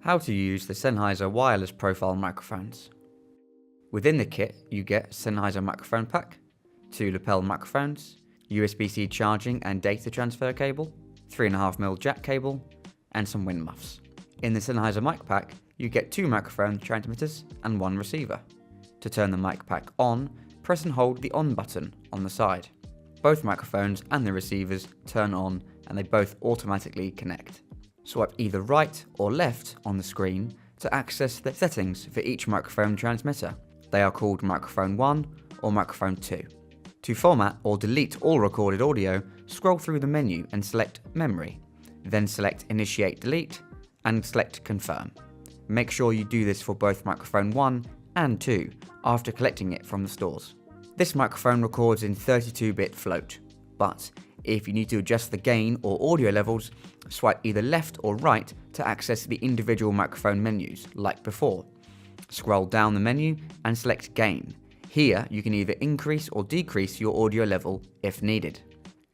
How to use the Sennheiser wireless profile microphones. Within the kit, you get Sennheiser microphone pack, 2 lapel microphones, USB-C charging and data transfer cable, 3.5mm jack cable, and some wind muffs. In the Sennheiser mic pack, you get 2 microphone transmitters and 1 receiver. To turn the mic pack on, press and hold the on button on the side. Both microphones and the receivers turn on and they both automatically connect. Swipe either right or left on the screen to access the settings for each microphone transmitter. They are called microphone 1 or microphone 2. To format or delete all recorded audio, scroll through the menu and select Memory. Then select Initiate Delete and select Confirm. Make sure you do this for both microphone 1 and 2 after collecting it from the stores. This microphone records in 32-bit float, but if you need to adjust the gain or audio levels, swipe either left or right to access the individual microphone menus, like before. Scroll down the menu and select Gain. Here you can either increase or decrease your audio level if needed.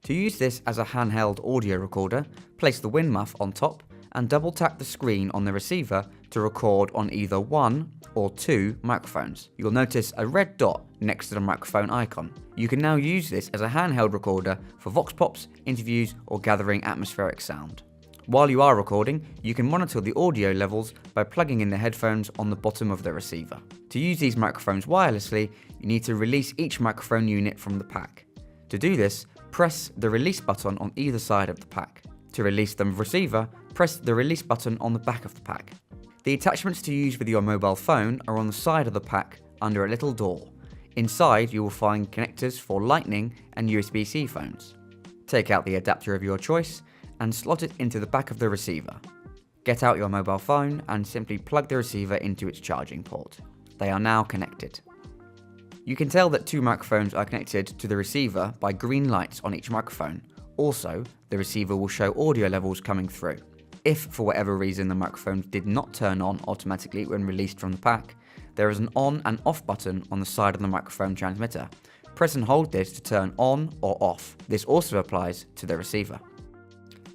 To use this as a handheld audio recorder, place the wind muff on top and double tap the screen on the receiver to record on either 1 or 2 microphones. You'll notice a red dot next to the microphone icon. You can now use this as a handheld recorder for vox pops, interviews, or gathering atmospheric sound. While you are recording, you can monitor the audio levels by plugging in the headphones on the bottom of the receiver. To use these microphones wirelessly, you need to release each microphone unit from the pack. To do this, press the release button on either side of the pack. To release the receiver, press the release button on the back of the pack. The attachments to use with your mobile phone are on the side of the pack under a little door. Inside, you will find connectors for Lightning and USB-C phones. Take out the adapter of your choice and slot it into the back of the receiver. Get out your mobile phone and simply plug the receiver into its charging port. They are now connected. You can tell that 2 microphones are connected to the receiver by green lights on each microphone. Also, the receiver will show audio levels coming through. If for whatever reason the microphone did not turn on automatically when released from the pack, there is an on and off button on the side of the microphone transmitter. Press and hold this to turn on or off. This also applies to the receiver.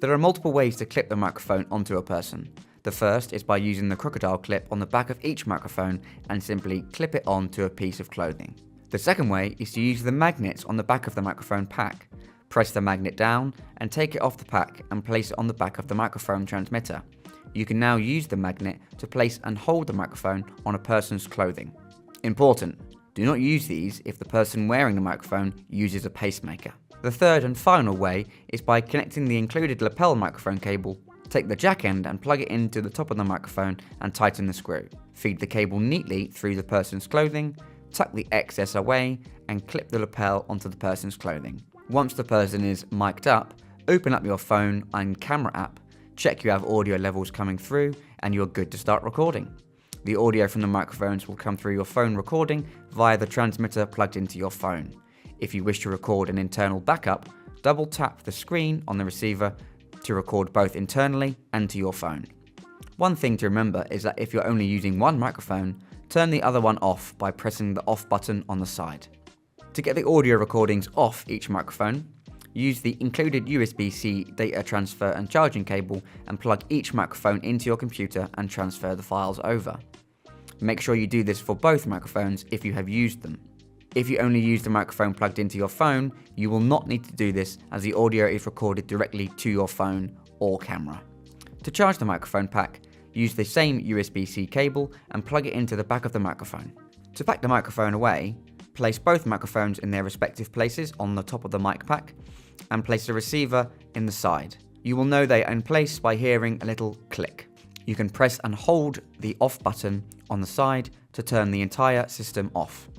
There are multiple ways to clip the microphone onto a person. The first is by using the crocodile clip on the back of each microphone and simply clip it onto a piece of clothing. The second way is to use the magnets on the back of the microphone pack. Press the magnet down and take it off the pack and place it on the back of the microphone transmitter. You can now use the magnet to place and hold the microphone on a person's clothing. Important: do not use these if the person wearing the microphone uses a pacemaker. The third and final way is by connecting the included lapel microphone cable. Take the jack end and plug it into the top of the microphone and tighten the screw. Feed the cable neatly through the person's clothing, tuck the excess away, and clip the lapel onto the person's clothing. Once the person is mic'd up, open up your phone and camera app, check you have audio levels coming through, and you're good to start recording. The audio from the microphones will come through your phone recording via the transmitter plugged into your phone. If you wish to record an internal backup, double tap the screen on the receiver to record both internally and to your phone. One thing to remember is that if you're only using one microphone, turn the other one off by pressing the off button on the side. To get the audio recordings off each microphone, use the included USB-C data transfer and charging cable and plug each microphone into your computer and transfer the files over. Make sure you do this for both microphones if you have used them. If you only use the microphone plugged into your phone, you will not need to do this as the audio is recorded directly to your phone or camera. To charge the microphone pack, use the same USB-C cable and plug it into the back of the microphone. To pack the microphone away, place both microphones in their respective places on the top of the mic pack and place the receiver in the side. You will know they are in place by hearing a little click. You can press and hold the off button on the side to turn the entire system off.